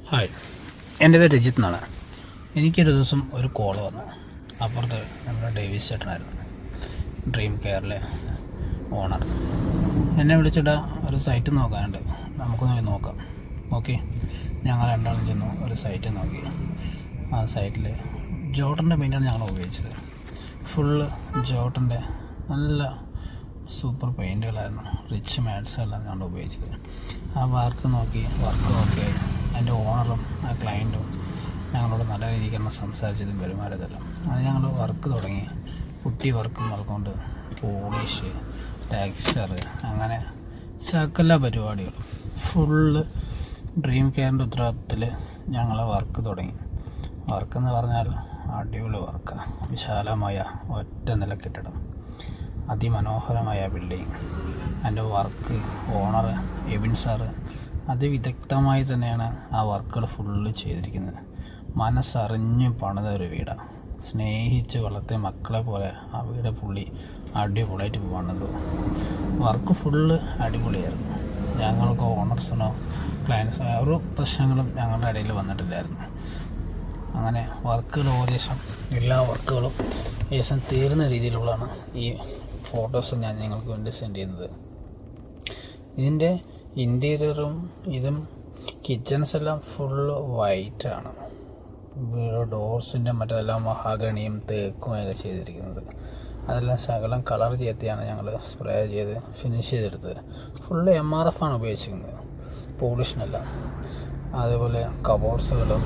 Hi, എൻ്റെ പേര് രജിത്ത് എന്നാണ്. എനിക്കൊരു ദിവസം ഒരു കോൾ വന്നു. അപ്പുറത്ത് നമ്മുടെ ഡേവിസ് ചേട്ടനായിരുന്നു, ഡ്രീം കെയറിലെ ഓണർ. എന്നെ വിളിച്ചിട്ട് ഒരു സൈറ്റ് നോക്കാനുണ്ട്, നമുക്കൊന്ന് പോയി നോക്കാം. ഓക്കെ, ഞങ്ങൾ രണ്ടാളും ചെന്നു ഒരു സൈറ്റ് നോക്കി. ആ സൈറ്റിൽ ജോട്ടൻ്റെ പെയിൻ്റാണ് ഞങ്ങൾ ഉപയോഗിച്ചത്. ഫുള്ള് ജോട്ടൻ്റെ നല്ല സൂപ്പർ പെയിൻറ്റുകളായിരുന്നു, റിച്ച് മാറ്റ്സ് എല്ലാം ഞങ്ങൾ ഉപയോഗിച്ചത്. ആ വർക്ക് നോക്കി, വർക്ക് ഓക്കെ. അതിൻ്റെ ഓണറും ആ ക്ലയൻറ്റും ഞങ്ങളോട് നല്ല രീതിക്കാണ് സംസാരിച്ചതും പെരുമാറിയതെല്ലാം. അത് ഞങ്ങൾ വർക്ക് തുടങ്ങി. കുട്ടി വർക്ക് നൽകൊണ്ട് പോളിഷ്, ടെക്സ്ചർ, അങ്ങനെ സകല പരിപാടികളും ഫുള്ള് ഡ്രീം കെയറിൻ്റെ ഉത്തരവാദിത്തത്തിൽ ഞങ്ങൾ വർക്ക് തുടങ്ങി. വർക്കെന്ന് പറഞ്ഞാൽ അടിപൊളി വർക്കാണ്. വിശാലമായ ഒറ്റ നില കെട്ടിടം, അതിമനോഹരമായ ബിൽഡിങ്. അതിൻ്റെ വർക്ക് ഓണർ എബിൻ സാറ് അതിവിദഗ്ധമായി തന്നെയാണ് ആ വർക്കുകൾ ഫുള്ള് ചെയ്തിരിക്കുന്നത്. മനസ്സറിഞ്ഞു പണിത ഒരു വീടാണ്. സ്നേഹിച്ച് വളർത്തിയ മക്കളെ പോലെ ആ വീട് പുള്ളി അടിപൊളിയായിട്ട് പണിതു. വർക്ക് ഫുള്ള് അടിപൊളിയായിരുന്നു. ഞങ്ങൾക്ക് ഓണർസിനോ ക്ലയൻസിനോ ഒരു പ്രശ്നങ്ങളും ഞങ്ങളുടെ ഇടയിൽ വന്നിട്ടില്ലായിരുന്നു. അങ്ങനെ വർക്കുകൾ ഏകദേശം എല്ലാ വർക്കുകളും ഏകദേശം തീർന്ന രീതിയിലുള്ളതാണ് ഈ ഫോട്ടോസ് ഞാൻ നിങ്ങൾക്ക് വേണ്ടി സെൻഡ് ചെയ്യുന്നത്. ഇതിൻ്റെ ഇൻറ്റീരിയറും ഇതും കിച്ചൺസ് എല്ലാം ഫുള്ള് വൈറ്റാണ്. ഡോർസിൻ്റെ മറ്റെല്ലാം മഹാഗണിയും തേക്കുമൊക്കെ ചെയ്തിരിക്കുന്നത്. അതെല്ലാം ശകലം കളർ ചേർത്തിയാണ് ഞങ്ങൾ സ്പ്രേ ചെയ്ത് ഫിനിഷ് ചെയ്തെടുത്തത്. ഫുള്ള് MRF ആണ് ഉപയോഗിച്ചിരിക്കുന്നത്, പോളിഷിനെല്ലാം. അതേപോലെ കബോർഡ്സുകളും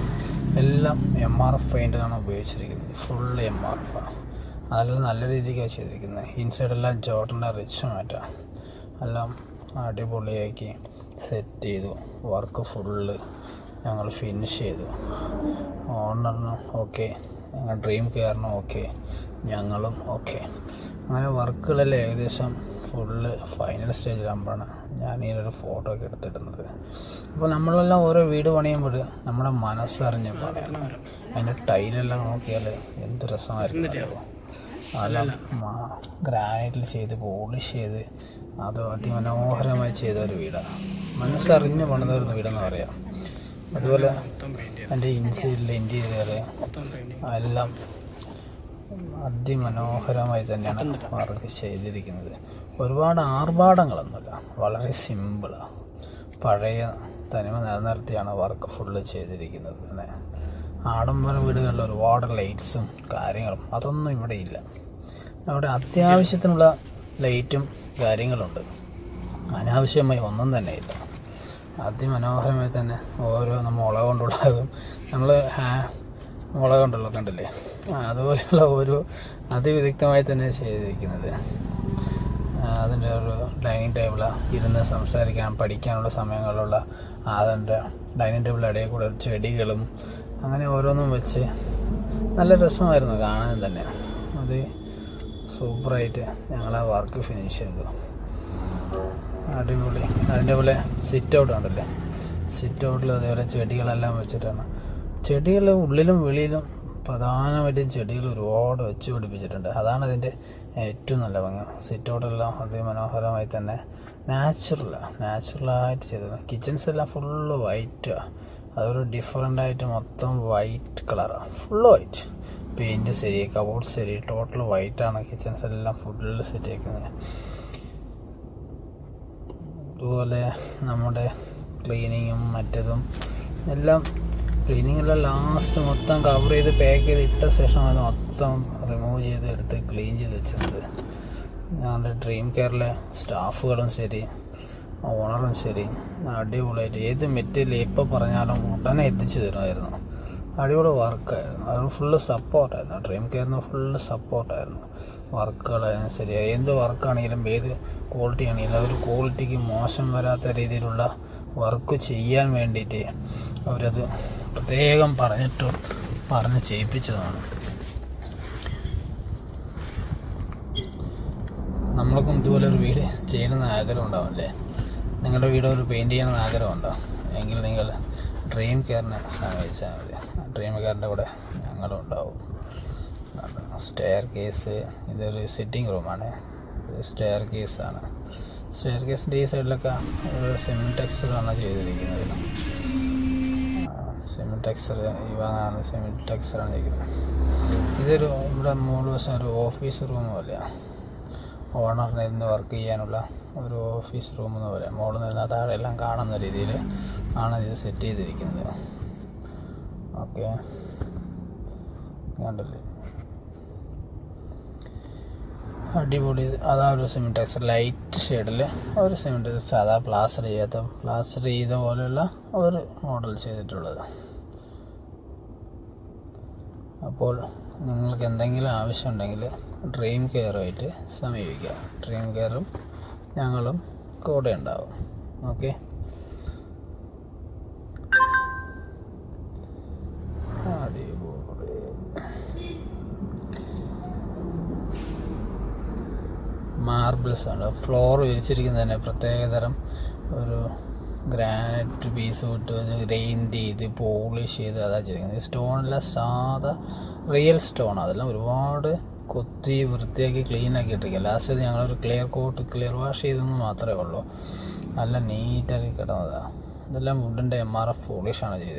എല്ലാം MRF പെയിൻ്റാണ് ഉപയോഗിച്ചിരിക്കുന്നത്. ഫുള്ള് MRF ആണ്. അതെല്ലാം നല്ല രീതിക്കാണ് ചെയ്തിരിക്കുന്നത്. ഇൻസൈഡെല്ലാം ജോട്ടൻ്റെ റിച്ച് മാറ്റാണ്. എല്ലാം അടിപൊളിയാക്കി സെറ്റ് ചെയ്തു. വർക്ക് ഫുള്ള് ഞങ്ങൾ ഫിനിഷ് ചെയ്തു. ഓണറിനും ഓക്കെ, ഞങ്ങൾ ഡ്രീം കെയറിനും ഓക്കെ, ഞങ്ങളും ഓക്കെ. അങ്ങനെ വർക്കുകളെല്ലാം ഏകദേശം ഫുള്ള് ഫൈനൽ സ്റ്റേജിലാകുമ്പോഴാണ് ഞാൻ ഇതിനൊരു ഫോട്ടോ ഒക്കെ എടുത്തിടുന്നത്. അപ്പോൾ നമ്മളെല്ലാം ഓരോ വീട് പണിയുമ്പോൾ നമ്മുടെ മനസ്സറിഞ്ഞ് പണിയണം. അതിൻ്റെ ടൈലെല്ലാം നോക്കിയാൽ എന്ത് രസമായിരിക്കും. അതെല്ലാം ഗ്രാനൈറ്റിൽ ചെയ്ത് പോളിഷ് ചെയ്ത് അത് അതിമനോഹരമായി ചെയ്ത ഒരു വീടാണ്. മനസ്സറിഞ്ഞ് പണിതരുന്ന വീടെന്ന് പറയാം. അതുപോലെ എൻ്റെ ഇൻസൈഡിലെ ഇൻറ്റീരിയർ എല്ലാം അതിമനോഹരമായി തന്നെയാണ് വർക്ക് ചെയ്തിരിക്കുന്നത്. ഒരുപാട് ആർഭാടങ്ങളൊന്നുമില്ല, വളരെ സിമ്പിളാണ്. പഴയ തനിമ നിലനിർത്തിയാണ് വർക്ക് ഫുള്ള് ചെയ്തിരിക്കുന്നത്. പിന്നെ ആഡംബര വീടുകളിൽ ഒരുപാട് ലൈറ്റ്സും കാര്യങ്ങളും അതൊന്നും ഇവിടെ ഇല്ല. അവിടെ അത്യാവശ്യത്തിനുള്ള ലൈറ്റും കാര്യങ്ങളുണ്ട്, അനാവശ്യമായി ഒന്നും തന്നെ ഇല്ല. അതിമനോഹരമായി തന്നെ ഓരോ മുള കൊണ്ടുള്ളതും നമ്മൾ മുള കൊണ്ടുള്ള കണ്ടില്ലേ, അതുപോലെയുള്ള ഓരോ അതിവിദഗ്ധമായി തന്നെ ചെയ്തിരിക്കുന്നത്. അതിൻ്റെ ഒരു ഡൈനിങ് ടേബിളാണ്, ഇരുന്ന് സംസാരിക്കാൻ പഠിക്കാനുള്ള സമയങ്ങളിലുള്ള അതിൻ്റെ ഡൈനിങ് ടേബിളിൻ്റെ ഇടയിൽ കൂടെ ചെടികളും അങ്ങനെ ഓരോന്നും വെച്ച് നല്ല രസമായിരുന്നു കാണാൻ തന്നെ. അത് സൂപ്പറായിട്ട് ഞങ്ങൾ ആ വർക്ക് ഫിനിഷ് ചെയ്തു. അടിപൊളി. അതിൻ്റെ പോലെ സിറ്റ് ഔട്ട് ഉണ്ടല്ലേ, സിറ്റ് ഔട്ടിൽ അതേപോലെ ചെടികളെല്ലാം വെച്ചിട്ടാണ്. ചെടികൾ ഉള്ളിലും വെളിയിലും പ്രധാനമായിട്ടും ചെടികൾ ഒരുപാട് വെച്ച് പിടിപ്പിച്ചിട്ടുണ്ട്. അതാണ് അതിൻ്റെ ഏറ്റവും നല്ല ഭംഗി. സിറ്റ് ഔട്ടെല്ലാം അതിമനോഹരമായി തന്നെ നാച്ചുറലായിട്ട് ചെയ്തത്. കിച്ചൺസ് എല്ലാം ഫുള്ള് വൈറ്റാണ്. അതൊരു ഡിഫറൻ്റായിട്ട് മൊത്തം വൈറ്റ് കളറാണ്, ഫുള്ള് വൈറ്റ്. പെയിൻറ്റ് ശരി, കബോർഡ് ശരി, ടോട്ടൽ വൈറ്റാണ്. കിച്ചൺസ് എല്ലാം ഫുള്ള് സെറ്റ് ആക്കുന്നത്. അതുപോലെ നമ്മുടെ ക്ലീനിങ്ങും മറ്റതും എല്ലാം, ക്ലീനിങ്ങെല്ലാം ലാസ്റ്റ് മൊത്തം കവർ ചെയ്ത് പാക്ക് ചെയ്ത് ഇട്ട ശേഷമാണ് മൊത്തം റിമൂവ് ചെയ്ത് എടുത്ത് ക്ലീൻ ചെയ്ത് വെച്ചത്. ഞങ്ങളുടെ ഡ്രീം കെയറിലെ സ്റ്റാഫുകളും ശരി, ഓണറും ശരി, അടിപൊളിയായിട്ട് ഏത് മെറ്റീരിയൽ എപ്പോൾ പറഞ്ഞാലും ഉടനെ എത്തിച്ചു തരുമായിരുന്നു. അടിപൊളി വർക്കായിരുന്നു. അത് ഫുള്ള് സപ്പോർട്ടായിരുന്നു. ഡ്രീം കെയറിന് ഫുള്ള് സപ്പോർട്ടായിരുന്നു. വർക്കുകളായാലും ശരി, എന്ത് വർക്കാണെങ്കിലും ഏത് ക്വാളിറ്റി ആണെങ്കിലും ഒരു ക്വാളിറ്റിക്ക് മോശം വരാത്ത രീതിയിലുള്ള വർക്ക് ചെയ്യാൻ വേണ്ടിയിട്ട് അവരത് പ്രത്യേകം പറഞ്ഞ് ചെയ്യിപ്പിച്ചതാണ്. നമ്മൾക്കും ഇതുപോലെ ഒരു വീട് ചെയ്യണമെന്ന് ആഗ്രഹം ഉണ്ടാവില്ലേ? നിങ്ങളുടെ വീട് ഒരു പെയിൻറ്റ് ചെയ്യണമെന്ന് ആഗ്രഹമുണ്ടോ? എങ്കിൽ നിങ്ങൾ ഡ്രീം കെയറിനെ സമീപിച്ചാൽ മതി. ഡ്രീം കെയറിൻ്റെ കൂടെ ഞങ്ങളും ഉണ്ടാവും. സ്റ്റെയർ കേസ്, ഇതൊരു സിറ്റിംഗ് റൂമാണ്. ഇത് സ്റ്റെയർ കേസാണ്. സ്റ്റെയർ കേസിൻ്റെ ഈ സൈഡിലൊക്കെ ഒരു സിമെൻറ്റ് ടെക്സ്ചറാണ് ചെയ്തിരിക്കുന്നത്. സെമി ടെക്സ്ചർ ഇവാനാണ് സെമി ടെക്സ്ചറാണ് ചെയ്തിരിക്കുന്നത്. ഇതൊരു ഇവിടെ മൂന്ന് ദിവസം ഒരു ഓഫീസ് റൂം പോലെയാണ്, ഓണറിന് ഇരുന്ന് വർക്ക് ചെയ്യാനുള്ള ഒരു ഓഫീസ് റൂം എന്ന് പറയാം. മുകളിൽ നിന്ന് താഴെ എല്ലാം കാണുന്ന രീതിയിൽ ആണ് ഇത് സെറ്റ് ചെയ്തിരിക്കുന്നത്. ഓക്കെ, കണ്ടല്ലേ, അടിപൊളി. അതാ ഒരു സെമി ടെക്സ്ചർ ലൈറ്റ് ഷെയ്ഡിൽ ഒരു സെമി ടെക്സ്ചർ, സാധാ പ്ലാസ്റ്റർ ചെയ്ത പോലെയുള്ള ഒരു മോഡൽ ചെയ്തിട്ടുള്ളത്. അപ്പോൾ നിങ്ങൾക്ക് എന്തെങ്കിലും ആവശ്യമുണ്ടെങ്കിൽ ഡ്രീം കെയറുമായിട്ട് സമീപിക്കുക. ഡ്രീം കെയറും ഞങ്ങളും കൂടെ ഉണ്ടാവും. ഓക്കെ, മാർബിൾസ് ആണ്. ഫ്ലോർ വിരിച്ചിരിക്കുന്നത് തന്നെ പ്രത്യേകതരം ഒരു ഗ്രാനൈറ്റ് പീസ് വിട്ട് ഗ്രൈൻഡ് ചെയ്ത് പോളിഷ് ചെയ്ത് അതാ ചെയ്തിരിക്കുന്നത്. ഈ സ്റ്റോണെല്ലാം സാധാ റിയൽ സ്റ്റോൺ, അതെല്ലാം ഒരുപാട് കൊത്തി വൃത്തിയാക്കി ക്ലീനാക്കി ഇട്ടിരിക്കുക. ലാസ്റ്റ് ഞങ്ങളൊരു ക്ലിയർ വാഷ് ചെയ്തെന്ന് മാത്രമേ ഉള്ളൂ. നല്ല നീറ്റാക്കി കിടന്നതാണ്. ഇതെല്ലാം വുഡിൻ്റെ MRF പോളിഷാണ് ചെയ്തത്.